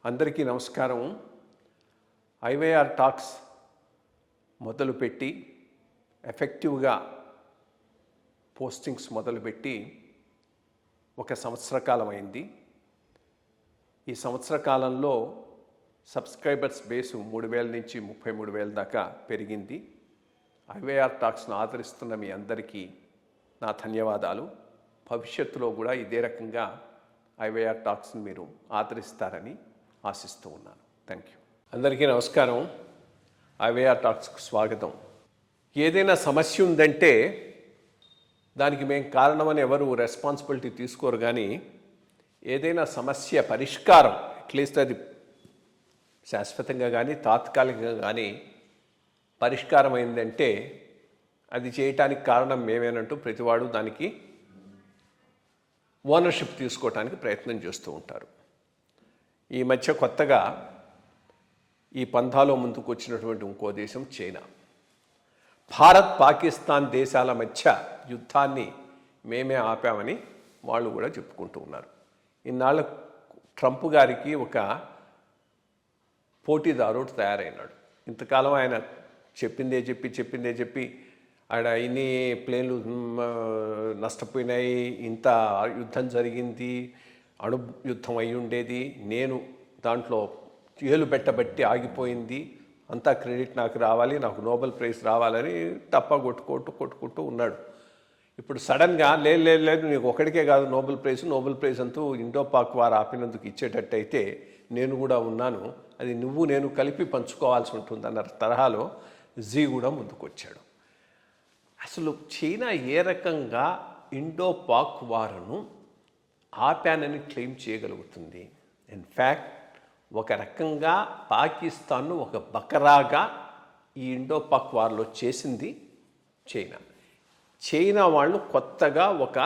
అందరికీ నమస్కారం. IYR talks మొదలుపెట్టి ఎఫెక్టివ్గా పోస్టింగ్స్ మొదలుపెట్టి ఒక సంవత్సర కాలం అయింది. ఈ సంవత్సర కాలంలో సబ్స్క్రైబర్స్ బేసు 3,000 నుంచి 33,000 దాకా పెరిగింది. ఐవైఆర్ టాక్స్ను ఆదరిస్తున్న మీ అందరికీ నా ధన్యవాదాలు. భవిష్యత్తులో కూడా ఇదే రకంగా ఐవైఆర్ టాక్స్ని మీరు ఆదరిస్తారని ఆశిస్తూ ఉన్నాను. Thank you. అందరికీ నమస్కారం. ఐవైఆర్ టాక్స్కు స్వాగతం. ఏదైనా సమస్య ఉందంటే దానికి మేము కారణమని ఎవరు రెస్పాన్సిబిలిటీ తీసుకోరు, కానీ ఏదైనా సమస్య పరిష్కారం అట్లీస్ట్ అది శాశ్వతంగా కానీ తాత్కాలికంగా కానీ పరిష్కారం అయిందంటే అది చేయటానికి కారణం మేమేనంటూ ప్రతివాడు దానికి ఓనర్షిప్ తీసుకోవటానికి ప్రయత్నం చేస్తూ ఉంటారు. ఈ మధ్య కొత్తగా ఈ పంథాలో ముందుకు వచ్చినటువంటి ఇంకో దేశం చైనా. భారత్ పాకిస్తాన్ దేశాల మధ్య యుద్ధాన్ని మేమే ఆపామని వాళ్ళు కూడా చెప్పుకుంటూ ఉన్నారు. ఇన్నాళ్ళ ట్రంప్ గారికి ఒక పోటీదారుడు తయారైనాడు. ఇంతకాలం ఆయన చెప్పిందే చెప్పి ఆడ ఇన్ని ప్లేన్లు నష్టపోయినాయి, ఇంత యుద్ధం జరిగింది, అణు యుద్ధం అయి ఉండేది, నేను దాంట్లో ఏలు పెట్టబట్టి ఆగిపోయింది, అంతా క్రెడిట్ నాకు రావాలి, నాకు నోబెల్ ప్రైజ్ రావాలని తప్ప కొట్టుకుంటూ ఉన్నాడు. ఇప్పుడు సడన్గా లేదు నీకు ఒకడికే కాదు నోబెల్ ప్రైజ్ అంటూ ఇండో పాక్ వారు ఆపినందుకు ఇచ్చేటట్టయితే నేను కూడా ఉన్నాను, అది నువ్వు నేను కలిపి పంచుకోవాల్సి ఉంటుందన్న తరహాలో జీ కూడా ముందుకొచ్చాడు. అసలు చైనా ఏ రకంగా ఇండో పాక్ వారును ఆపానని క్లెయిమ్ చేయగలుగుతుంది? ఇన్ఫ్యాక్ట్ ఒక రకంగా పాకిస్తాన్ను ఒక బకరాగా ఈ ఇండో పాక్ వార్లో చేసింది చైనా వాళ్ళు కొత్తగా ఒక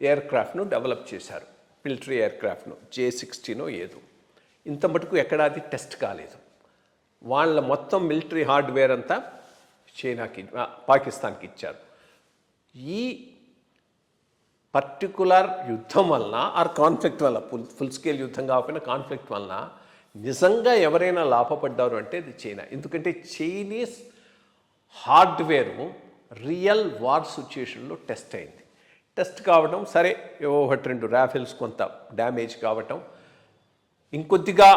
ఎయిర్క్రాఫ్ట్ను డెవలప్ చేశారు, మిలిటరీ ఎయిర్క్రాఫ్ట్ను, J-60 ఏదో. ఇంత మటుకు ఎక్కడా అది టెస్ట్ కాలేదు. వాళ్ళ మొత్తం మిలిటరీ హార్డ్వేర్ అంతా పాకిస్తాన్కి ఇచ్చారు. ఈ పర్టికులర్ యుద్ధం వలన ఆర్ కాన్ఫ్లిక్ట్ వల్ల, ఫుల్ స్కేల్ యుద్ధం కాకపోయినా కాన్ఫ్లిక్ట్ వలన నిజంగా ఎవరైనా లాభపడ్డారు అంటే అది చైనా. ఎందుకంటే చైనీస్ హార్డ్వేరు రియల్ వార్ సిచ్యుయేషన్లో టెస్ట్ అయింది. టెస్ట్ కావడం సరే, 1-2 రాఫెల్స్ కొంత డ్యామేజ్ కావటం, ఇంకొద్దిగా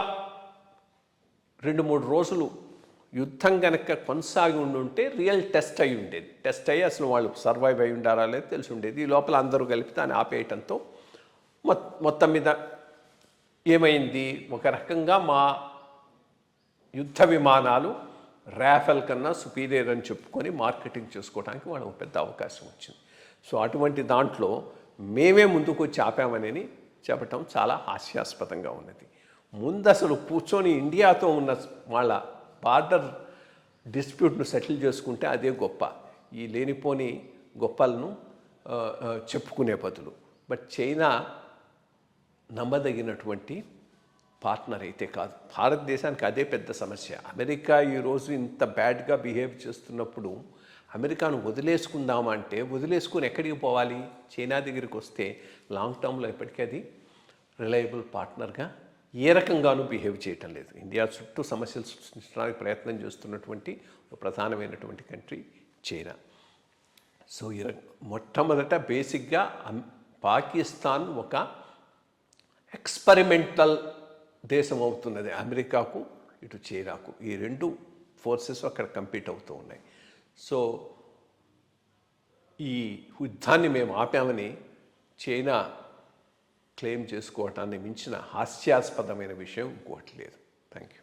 2-3 రోజులు యుద్ధం కనుక కొనసాగి ఉండుంటే రియల్ టెస్ట్ అయి ఉండేది. టెస్ట్ అయ్యి అసలు వాళ్ళు సర్వైవ్ అయి ఉండారా లేదు తెలిసి ఉండేది. ఈ లోపల అందరూ కలిపి దాన్ని ఆపేయటంతో మొత్తం మీద ఏమైంది, ఒక రకంగా మా యుద్ధ విమానాలు రాఫెల్ కన్నా సుపీరియర్ అని చెప్పుకొని మార్కెటింగ్ చేసుకోవడానికి వాళ్ళకు పెద్ద అవకాశం వచ్చింది. సో అటువంటి దాంట్లో మేమే ముందుకు వచ్చి ఆపామని చెప్పటం చాలా హాస్యాస్పదంగా ఉన్నది. ముందు అసలు కూర్చొని ఇండియాతో ఉన్న వాళ్ళ బార్డర్ డిస్ప్యూట్ను సెటిల్ చేసుకుంటే అదే గొప్ప, ఈ లేనిపోని గొప్పలను చెప్పుకునే బదులు. బట్ చైనా నమ్మదగినటువంటి పార్ట్నర్ అయితే కాదు. భారతదేశానికి అదే పెద్ద సమస్య. అమెరికా ఈరోజు ఇంత బ్యాడ్గా బిహేవ్ చేస్తున్నప్పుడు అమెరికాను వదిలేసుకుందామా అంటే వదిలేసుకుని ఎక్కడికి పోవాలి? చైనా దగ్గరికి వస్తే లాంగ్ టర్మ్లో ఎప్పటికీ అది రిలయబుల్ పార్ట్నర్గా ఏ రకంగానూ బిహేవ్ చేయటం లేదు. ఇండియా చుట్టూ సమస్యలు సృష్టించడానికి ప్రయత్నం చేస్తున్నటువంటి ఒక ప్రధానమైనటువంటి కంట్రీ చైనా. సో మొట్టమొదట బేసిక్గా పాకిస్తాన్ ఒక ఎక్స్పెరిమెంటల్ దేశం అవుతున్నది అమెరికాకు, ఇటు చైనాకు. ఈ 2 ఫోర్సెస్ అక్కడ కంపీట్ అవుతూ ఉన్నాయి. సో ఈ యుద్ధాన్ని మేము ఆపామని చైనా క్లెయిమ్ చేసుకోవటాన్ని మించిన హాస్యాస్పదమైన విషయం ఇంకోటి లేదు. Thank you.